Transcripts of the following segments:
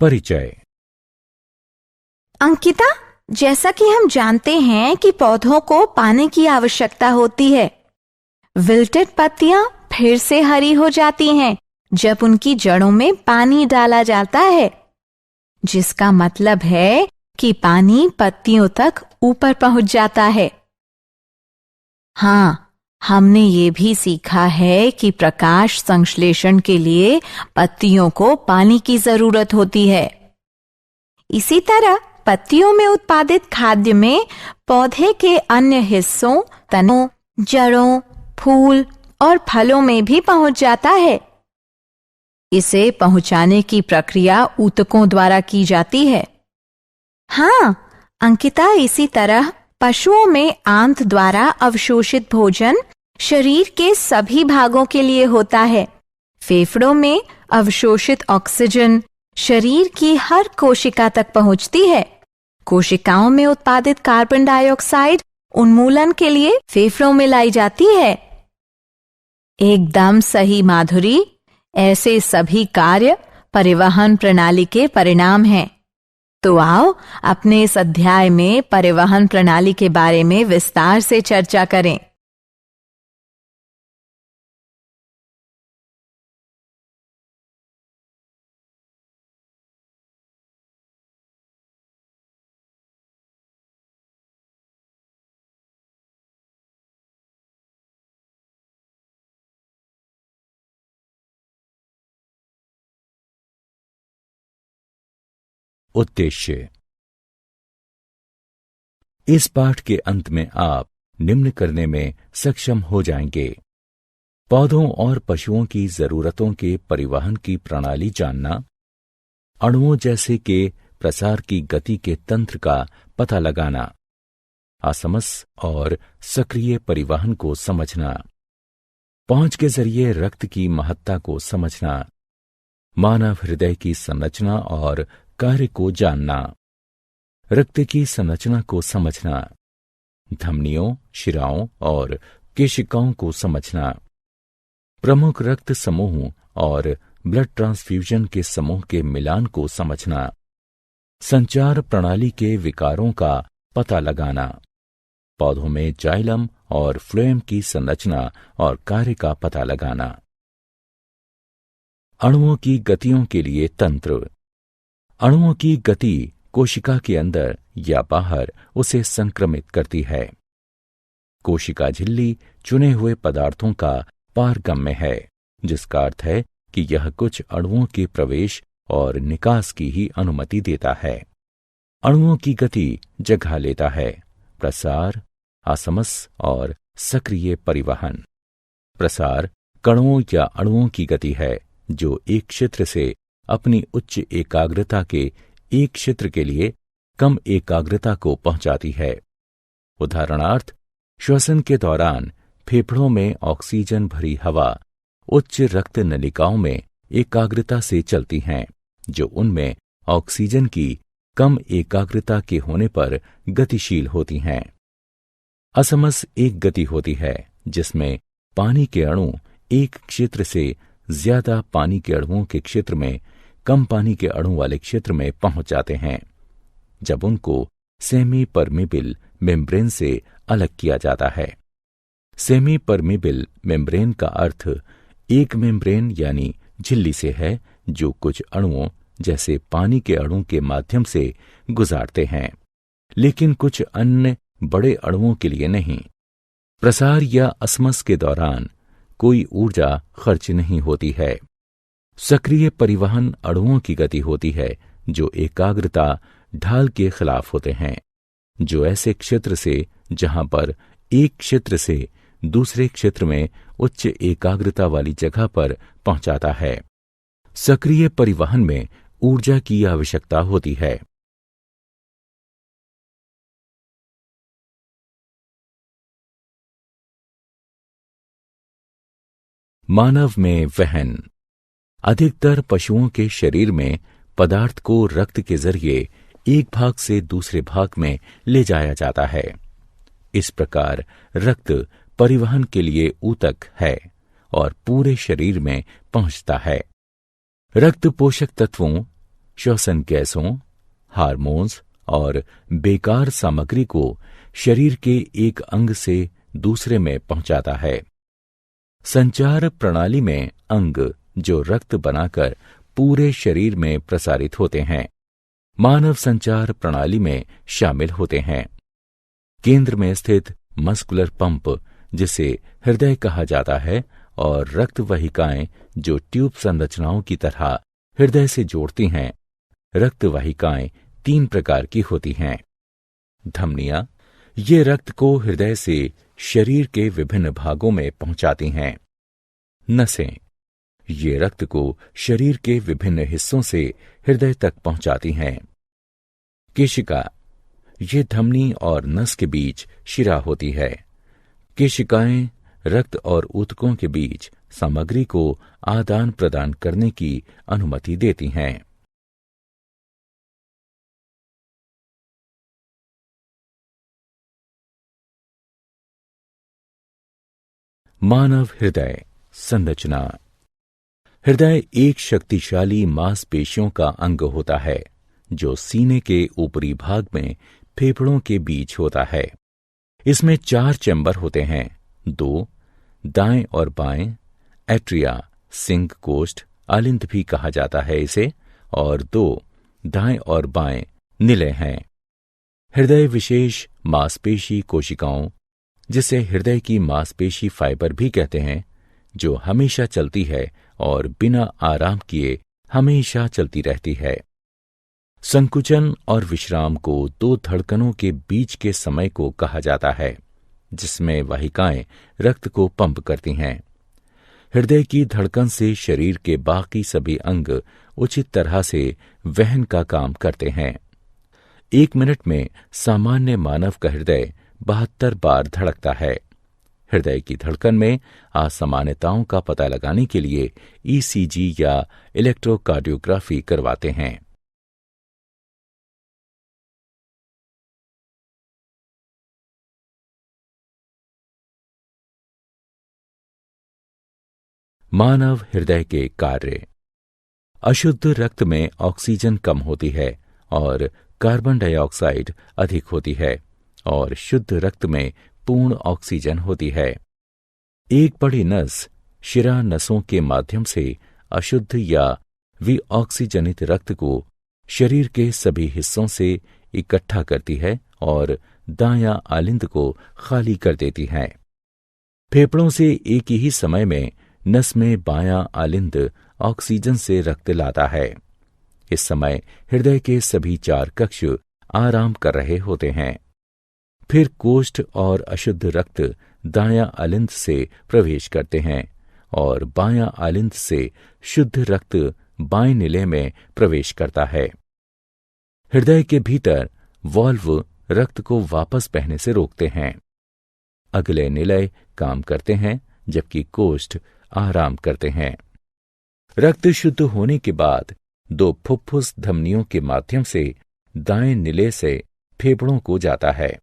परिचय। अंकिता, जैसा कि हम जानते हैं कि पौधों को पानी की आवश्यकता होती है। विल्टेड पत्तियां फिर से हरी हो जाती हैं जब उनकी जड़ों में पानी डाला जाता है, जिसका मतलब है कि पानी पत्तियों तक ऊपर पहुंच जाता है। हाँ, हमने ये भी सीखा है कि प्रकाश संश्लेषण के लिए पत्तियों को पानी की जरूरत होती है। इसी तरह पत्तियों में उत्पादित खाद्य में पौधे के अन्य हिस्सों, तनों, जड़ों, फूल और फलों में भी पहुंच जाता है। इसे पहुंचाने की प्रक्रिया ऊतकों द्वारा की जाती है। हाँ अंकिता, इसी तरह पशुओं में आंत द्वारा अवशोषित भोजन शरीर के सभी भागों के लिए होता है। फेफड़ों में अवशोषित ऑक्सीजन शरीर की हर कोशिका तक पहुंचती है। कोशिकाओं में उत्पादित कार्बन डाइऑक्साइड उन्मूलन के लिए फेफड़ों में लाई जाती है। एकदम सही माधुरी, ऐसे सभी कार्य परिवहन प्रणाली के परिणाम हैं। तो आओ अपने इस अध्याय में परिवहन प्रणाली के बारे में विस्तार से चर्चा करें। उद्देश्य। इस पाठ के अंत में आप निम्न करने में सक्षम हो जाएंगे: पौधों और पशुओं की जरूरतों के परिवहन की प्रणाली जानना, अणुओं जैसे के प्रसार की गति के तंत्र का पता लगाना, असमस और सक्रिय परिवहन को समझना, पहुंच के जरिए रक्त की महत्ता को समझना, मानव हृदय की संरचना और कार्य को जानना, रक्त की संरचना को समझना, धमनियों, शिराओं और केशिकाओं को समझना, प्रमुख रक्त समूहों और ब्लड ट्रांसफ्यूजन के समूह के मिलान को समझना, संचार प्रणाली के विकारों का पता लगाना, पौधों में जाइलम और फ्लोएम की संरचना और कार्य का पता लगाना, अणुओं की गतियों के लिए तंत्र, अणुओं की गति कोशिका के अंदर या बाहर उसे संक्रमित करती है। कोशिका झिल्ली चुने हुए पदार्थों का पारगम्य है, जिसका अर्थ है कि यह कुछ अणुओं के प्रवेश और निकास की ही अनुमति देता है। अणुओं की गति जगह लेता है प्रसार, असमस और सक्रिय परिवहन। प्रसार कणों या अणुओं की गति है जो एक क्षेत्र से अपनी उच्च एकाग्रता के एक क्षेत्र के लिए कम एकाग्रता को पहुंचाती है। उदाहरणार्थ, श्वसन के दौरान फेफड़ों में ऑक्सीजन भरी हवा उच्च रक्त नलिकाओं में एकाग्रता से चलती हैं, जो उनमें ऑक्सीजन की कम एकाग्रता के होने पर गतिशील होती हैं। असमस एक गति होती है जिसमें पानी के अणु एक क्षेत्र से ज्यादा पानी के अणुओं के क्षेत्र में कम पानी के अणु वाले क्षेत्र में पहुंच जाते हैं, जब उनको सेमी परमिबिल मेम्ब्रेन से अलग किया जाता है। सेमी परमिबिल मेम्ब्रेन का अर्थ एक मेम्ब्रेन यानी झिल्ली से है, जो कुछ अणुओं जैसे पानी के अणु के माध्यम से गुजारते हैं, लेकिन कुछ अन्य बड़े अणुओं के लिए नहीं। प्रसार या असमस के दौरान कोई ऊर्जा खर्च नहीं होती है। सक्रिय परिवहन अणुओं की गति होती है जो एकाग्रता ढाल के खिलाफ होते हैं, जो ऐसे क्षेत्र से जहां पर एक क्षेत्र से दूसरे क्षेत्र में उच्च एकाग्रता वाली जगह पर पहुंचाता है। सक्रिय परिवहन में ऊर्जा की आवश्यकता होती है। मानव में वहन। अधिकतर पशुओं के शरीर में पदार्थ को रक्त के जरिए एक भाग से दूसरे भाग में ले जाया जाता है। इस प्रकार रक्त परिवहन के लिए ऊतक है और पूरे शरीर में पहुंचता है। रक्त पोषक तत्वों श्वसन गैसों, हार्मोन्स और बेकार सामग्री को शरीर के एक अंग से दूसरे में पहुंचाता है। संचार प्रणाली में अंग जो रक्त बनाकर पूरे शरीर में प्रसारित होते हैं, मानव संचार प्रणाली में शामिल होते हैं। केंद्र में स्थित मस्कुलर पंप, जिसे हृदय कहा जाता है, और रक्त वाहिकाएं जो ट्यूब संरचनाओं की तरह हृदय से जोड़ती हैं। रक्त वाहिकाएं 3 प्रकार की होती हैं। धमनियां, ये रक्त को हृदय से शरीर के विभिन्न भागों में पहुंचाती हैं। नसें, ये रक्त को शरीर के विभिन्न हिस्सों से हृदय तक पहुंचाती हैं। केशिका, ये धमनी और नस के बीच शिरा होती है। केशिकाएं रक्त और ऊतकों के बीच सामग्री को आदान प्रदान करने की अनुमति देती हैं। मानव हृदय संरचना। हृदय एक शक्तिशाली मांसपेशियों का अंग होता है जो सीने के ऊपरी भाग में फेफड़ों के बीच होता है। इसमें 4 चैम्बर होते हैं, 2 दाएं और बाएं, एट्रिया, सिंक कोष्ठ, आलिंद भी कहा जाता है इसे, और 2 दाएं और बाएं निलय हैं। हृदय विशेष मांसपेशी कोशिकाओं, जिसे हृदय की मांसपेशी फाइबर भी कहते हैं, जो हमेशा चलती है और बिना आराम किए हमेशा चलती रहती है। संकुचन और विश्राम को 2 धड़कनों के बीच के समय को कहा जाता है, जिसमें वाहिकाएं रक्त को पंप करती हैं। हृदय की धड़कन से शरीर के बाकी सभी अंग उचित तरह से वहन का काम करते हैं। 1 मिनट में सामान्य मानव का हृदय 72 बार धड़कता है। हृदय की धड़कन में असामान्यताओं का पता लगाने के लिए ईसीजी या इलेक्ट्रोकार्डियोग्राफी करवाते हैं। मानव हृदय के कार्य। अशुद्ध रक्त में ऑक्सीजन कम होती है और कार्बन डाइऑक्साइड अधिक होती है, और शुद्ध रक्त में पूर्ण ऑक्सीजन होती है। एक बड़ी नस शिरा नसों के माध्यम से अशुद्ध या विऑक्सीजनित रक्त को शरीर के सभी हिस्सों से इकट्ठा करती है और दायां आलिंद को खाली कर देती है। फेफड़ों से एक ही समय में नस में बायां आलिंद ऑक्सीजन से रक्त लाता है। इस समय हृदय के सभी 4 कक्ष आराम कर रहे होते हैं। फिर कोष्ठ और अशुद्ध रक्त दायां आलिंद से प्रवेश करते हैं और बायां आलिंद से शुद्ध रक्त बाएं निलय में प्रवेश करता है। हृदय के भीतर वाल्व रक्त को वापस बहने से रोकते हैं। अगले निलय काम करते हैं, जबकि कोष्ठ आराम करते हैं। रक्त शुद्ध होने के बाद 2 फुफ्फुस धमनियों के माध्यम से दाएं निलय से फेफड़ों को जाता है।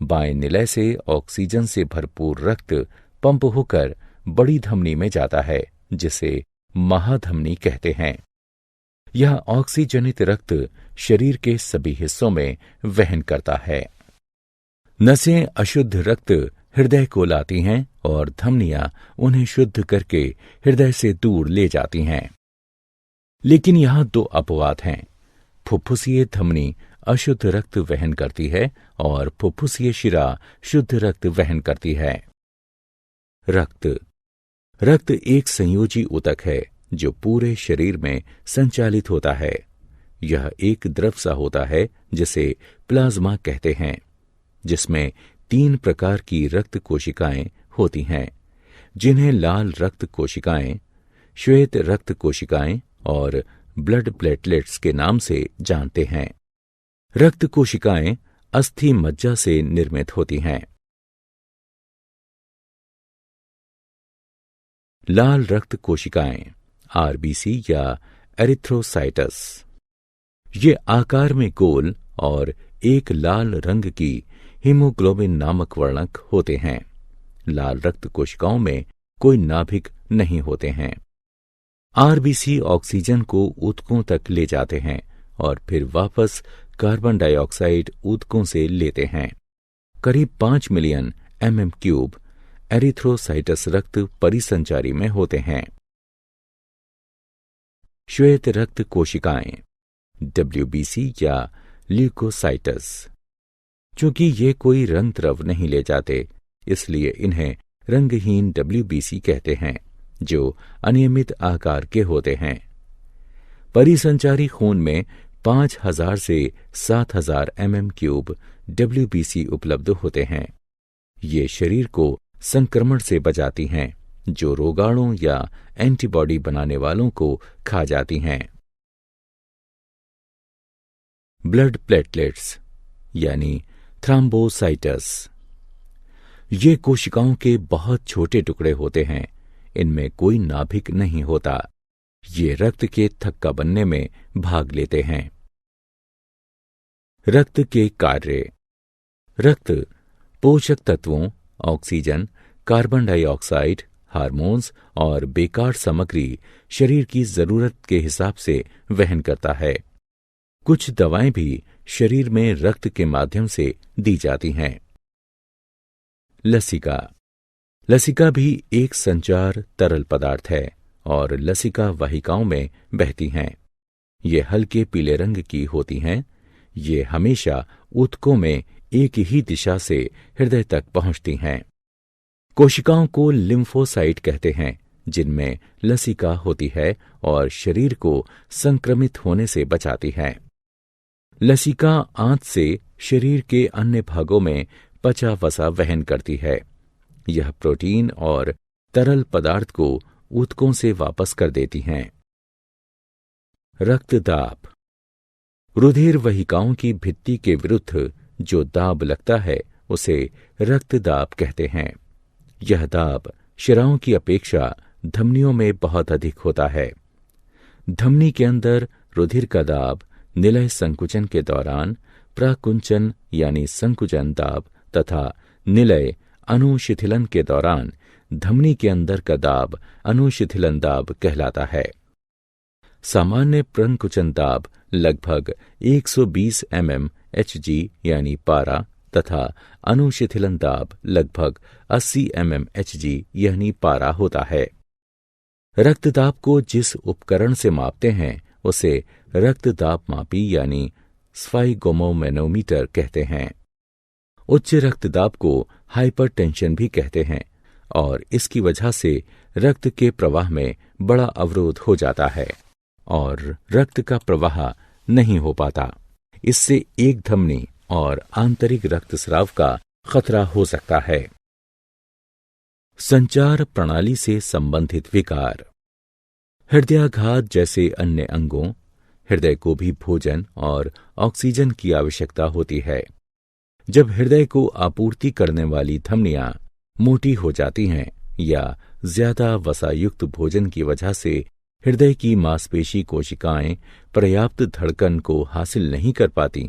बाएं निलय से ऑक्सीजन से भरपूर रक्त पंप होकर बड़ी धमनी में जाता है, जिसे महाधमनी कहते हैं। यह ऑक्सीजनित रक्त शरीर के सभी हिस्सों में वहन करता है। नसें अशुद्ध रक्त हृदय को लाती हैं और धमनियां उन्हें शुद्ध करके हृदय से दूर ले जाती हैं। लेकिन यहां 2 अपवाद हैं। फुफ्फुसीय धमनी अशुद्ध रक्त वहन करती है और फुफ्फुसीय शिरा शुद्ध रक्त वहन करती है। रक्त एक संयोजी ऊतक है जो पूरे शरीर में संचालित होता है। यह एक द्रव सा होता है जिसे प्लाज्मा कहते हैं, जिसमें 3 प्रकार की रक्त कोशिकाएं होती हैं, जिन्हें लाल रक्त कोशिकाएं, श्वेत रक्त कोशिकाएं और ब्लड प्लेटलेट्स के नाम से जानते हैं। रक्त कोशिकाएं अस्थि मज्जा से निर्मित होती हैं। लाल रक्त कोशिकाएं आरबीसी या एरिथ्रोसाइटस, ये आकार में गोल और एक लाल रंग की हीमोग्लोबिन नामक वर्णक होते हैं। लाल रक्त कोशिकाओं में कोई नाभिक नहीं होते हैं। आरबीसी ऑक्सीजन को ऊतकों तक ले जाते हैं और फिर वापस कार्बन डाइऑक्साइड ऊतकों से लेते हैं। करीब 5 मिलियन mm³ एरिथ्रोसाइटस रक्त परिसंचारी में होते हैं। श्वेत रक्त कोशिकाएं WBC या ल्यूकोसाइटस। चूंकि ये कोई रंग द्रव नहीं ले जाते, इसलिए इन्हें रंगहीन WBC कहते हैं, जो अनियमित आकार के होते हैं। परिसंचारी खून में 5000 से 7000 mm³ WBC उपलब्ध होते हैं। ये शरीर को संक्रमण से बचाती हैं, जो रोगाणु या एंटीबॉडी बनाने वालों को खा जाती हैं। ब्लड प्लेटलेट्स यानी थ्रोम्बोसाइटस। ये कोशिकाओं के बहुत छोटे टुकड़े होते हैं। इनमें कोई नाभिक नहीं होता। ये रक्त के थक्का बनने में भाग लेते हैं। रक्त के कार्य। रक्त पोषक तत्वों, ऑक्सीजन, कार्बन डाइऑक्साइड, हार्मोन्स और बेकार सामग्री शरीर की जरूरत के हिसाब से वहन करता है। कुछ दवाएं भी शरीर में रक्त के माध्यम से दी जाती हैं। लसिका। लसिका भी एक संचार तरल पदार्थ है और लसिका वाहिकाओं में बहती हैं। ये हल्के पीले रंग की होती हैं। ये हमेशा ऊतकों में एक ही दिशा से हृदय तक पहुंचती हैं। कोशिकाओं को लिम्फोसाइट कहते हैं, जिनमें लसिका होती है और शरीर को संक्रमित होने से बचाती है। लसिका आंत से शरीर के अन्य भागों में पचा वसा वहन करती है। यह प्रोटीन और तरल पदार्थ को ऊतकों से वापस कर देती हैं। रक्तदाब। रुधिर वाहिकाओं की भित्ति के विरुद्ध जो दाब लगता है, उसे रक्तदाब कहते हैं। यह दाब शिराओं की अपेक्षा धमनियों में बहुत अधिक होता है। धमनी के अंदर रुधिर का दाब निलय संकुचन के दौरान प्रकुंचन यानी संकुचन दाब तथा निलय अनुशिथिलन के दौरान धमनी के अंदर का दाब अनुशिथिलन दाब कहलाता है। सामान्य प्रकुंचन दाब लगभग 120 mmHg यानी पारा तथा अनुशिथिलन दाब लगभग 80 mmHg यानी पारा होता है। रक्तदाब को जिस उपकरण से मापते हैं, उसे रक्तदाब मापी यानी स्फाइगोमोमैनोमीटर कहते हैं। उच्च रक्तदाब को हाइपरटेंशन भी कहते हैं और इसकी वजह से रक्त के प्रवाह में बड़ा अवरोध हो जाता है और रक्त का प्रवाह नहीं हो पाता। इससे एक धमनी और आंतरिक रक्तस्राव का खतरा हो सकता है। संचार प्रणाली से संबंधित विकार। हृदयाघात जैसे अन्य अंगों, हृदय को भी भोजन और ऑक्सीजन की आवश्यकता होती है। जब हृदय को आपूर्ति करने वाली धमनियां मोटी हो जाती हैं या ज्यादा वसायुक्त भोजन की वजह से हृदय की मांसपेशी कोशिकाएं पर्याप्त धड़कन को हासिल नहीं कर पाती,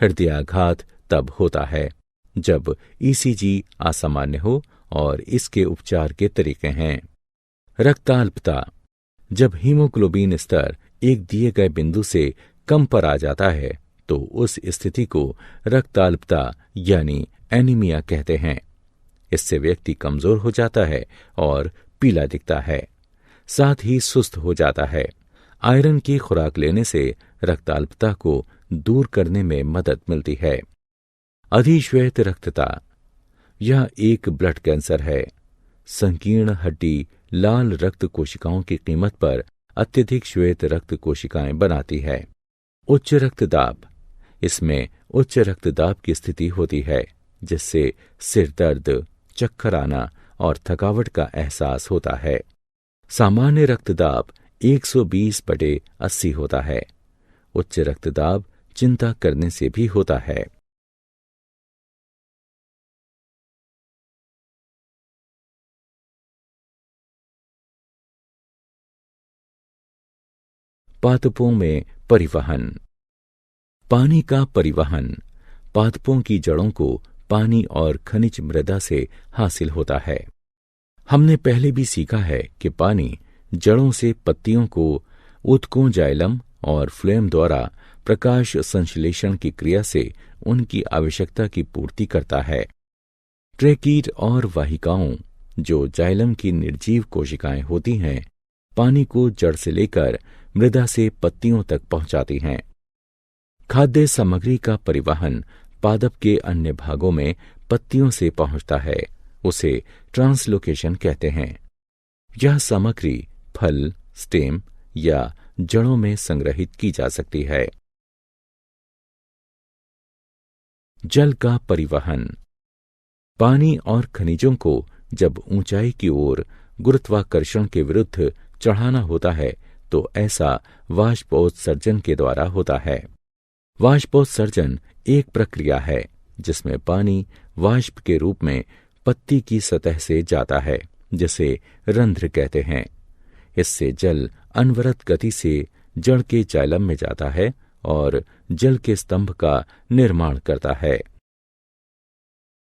हृदयाघात तब होता है जब ईसीजी असामान्य हो और इसके उपचार के तरीके हैं। रक्ताल्पता। जब हीमोग्लोबिन स्तर एक दिए गए बिंदु से कम पर आ जाता है तो उस स्थिति को रक्ताल्पता यानी एनीमिया कहते हैं। इससे व्यक्ति कमजोर हो जाता है और पीला दिखता है, साथ ही सुस्त हो जाता है। आयरन की खुराक लेने से रक्ताल्पता को दूर करने में मदद मिलती है। अधिश्वेत रक्तता। यह एक ब्लड कैंसर है। संकीर्ण हड्डी लाल रक्त कोशिकाओं की कीमत पर अत्यधिक श्वेत रक्त कोशिकाएं बनाती है। उच्च रक्तदाब। इसमें उच्च रक्तदाब की स्थिति होती है, जिससे सिर दर्द, चक्कर आना और थकावट का एहसास होता है। सामान्य रक्तदाब 120/80 होता है। उच्च रक्तदाब चिंता करने से भी होता है। पादपों में परिवहन। पानी का परिवहन पादपों की जड़ों को पानी और खनिज मृदा से हासिल होता है। हमने पहले भी सीखा है कि पानी जड़ों से पत्तियों को ऊतकों, जाइलम और फ्लोएम द्वारा प्रकाश संश्लेषण की क्रिया से उनकी आवश्यकता की पूर्ति करता है। ट्रेकीट और वाहिकाओं, जो जाइलम की निर्जीव कोशिकाएं होती हैं, पानी को जड़ से लेकर मृदा से पत्तियों तक पहुंचाती हैं। खाद्य सामग्री का परिवहन पादप के अन्य भागों में पत्तियों से पहुंचता है, उसे ट्रांसलोकेशन कहते हैं। यह सामग्री फल, स्टेम या जड़ों में संग्रहित की जा सकती है। जल का परिवहन। पानी और खनिजों को जब ऊंचाई की ओर गुरुत्वाकर्षण के विरुद्ध चढ़ाना होता है तो ऐसा वाष्पोत्सर्जन के द्वारा होता है। वाष्पोत्सर्जन एक प्रक्रिया है जिसमें पानी वाष्प के रूप में पत्ती की सतह से जाता है, जिसे रंध्र कहते हैं। इससे जल अनवरत गति से जड़ के जाइलम में जाता है और जल के स्तंभ का निर्माण करता है।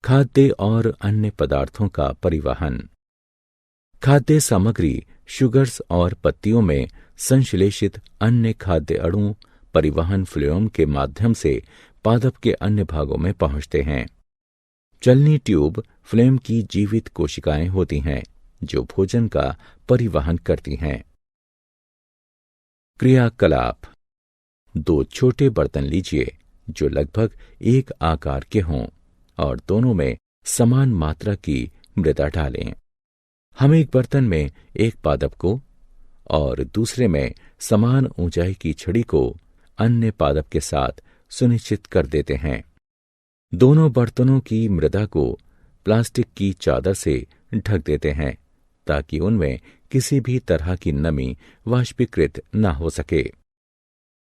खाद्य और अन्य पदार्थों का परिवहन। खाद्य सामग्री शुगर्स और पत्तियों में संश्लेषित अन्य खाद्य अणु परिवहन फ्लोएम के माध्यम से पादप के अन्य भागों में पहुंचते हैं। चलनी ट्यूब फ्लोएम की जीवित कोशिकाएं होती हैं जो भोजन का परिवहन करती हैं। क्रियाकलाप। दो छोटे बर्तन लीजिए जो लगभग एक आकार के हों और दोनों में समान मात्रा की मृदा डालें। हम एक बर्तन में एक पादप को और दूसरे में समान ऊंचाई की छड़ी को अन्य पादप के साथ सुनिश्चित कर देते हैं। दोनों बर्तनों की मृदा को प्लास्टिक की चादर से ढक देते हैं ताकि उनमें किसी भी तरह की नमी वाष्पीकृत न हो सके।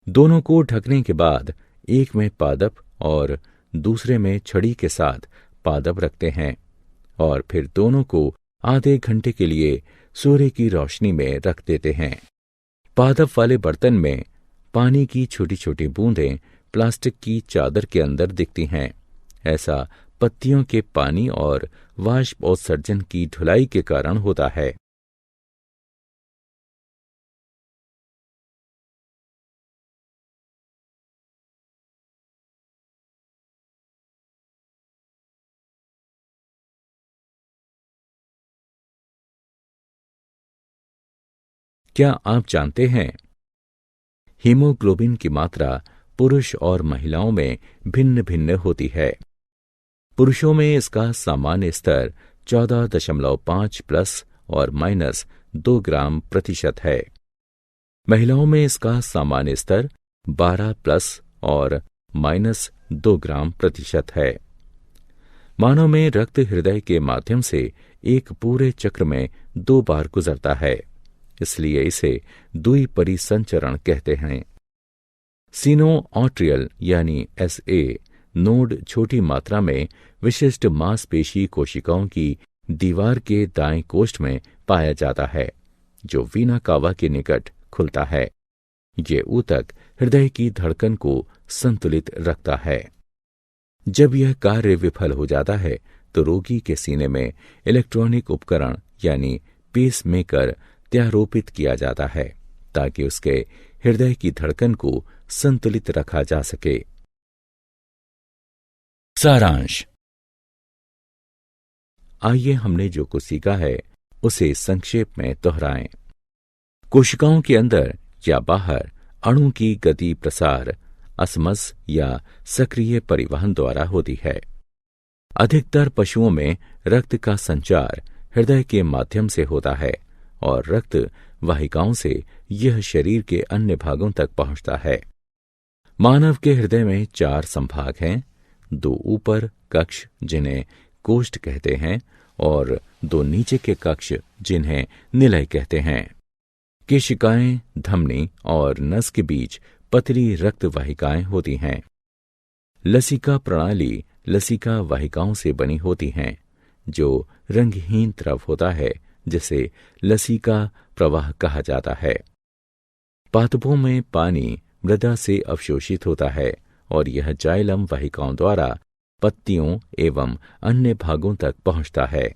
दोनों को ढकने के बाद एक में पादप और दूसरे में छड़ी के साथ पादप रखते हैं और फिर दोनों को आधे घंटे के लिए सूर्य की रोशनी में रख देते हैं। पादप वाले बर्तन में पानी की छोटी छोटी बूंदें प्लास्टिक की चादर के अंदर दिखती हैं। ऐसा पत्तियों के पानी और वाष्पोत्सर्जन की ढुलाई के कारण होता है। क्या आप जानते हैं हीमोग्लोबिन की मात्रा पुरुष और महिलाओं में भिन्न भिन्न होती है। पुरुषों में इसका सामान्य स्तर 14.5 प्लस और माइनस 2 ग्राम प्रतिशत है। महिलाओं में इसका सामान्य स्तर 12 प्लस और माइनस 2 ग्राम प्रतिशत है। मानव में रक्त हृदय के माध्यम से एक पूरे चक्र में 2 बार गुजरता है, इसलिए इसे द्विपरिसंचरण कहते हैं। सिनोआर्ट्रियल यानी SA नोड छोटी मात्रा में विशिष्ट मांसपेशी कोशिकाओं की दीवार के दाएं कोष्ठ में पाया जाता है, जो वीना कावा के निकट खुलता है। ये ऊतक हृदय की धड़कन को संतुलित रखता है। जब यह कार्य विफल हो जाता है तो रोगी के सीने में इलेक्ट्रॉनिक उपकरण यानी पेसमेकर त्यारोपित किया जाता है ताकि उसके हृदय की धड़कन को संतुलित रखा जा सके। सारांश। आइए हमने जो कुछ सीखा है उसे संक्षेप में दोहराएं। कोशिकाओं के अंदर या बाहर अणु की गति प्रसार असमस या सक्रिय परिवहन द्वारा होती है। अधिकतर पशुओं में रक्त का संचार हृदय के माध्यम से होता है और रक्त वाहिकाओं से यह शरीर के अन्य भागों तक पहुंचता है। मानव के हृदय में 4 संभाग हैं, 2 ऊपर कक्ष जिन्हें कोष्ठ कहते हैं और 2 नीचे के कक्ष जिन्हें निलय कहते हैं। केशिकाएं, धमनी और नस के बीच पतली रक्त वाहिकाएं होती हैं। लसिका प्रणाली लसिका वाहिकाओं से बनी होती हैं, जो रंगहीन द्रव होता है जिसे लसिका प्रवाह कहा जाता है। पादपों में पानी मृदा से अवशोषित होता है और यह जाइलम वाहिकाओं द्वारा पत्तियों एवं अन्य भागों तक पहुंचता है।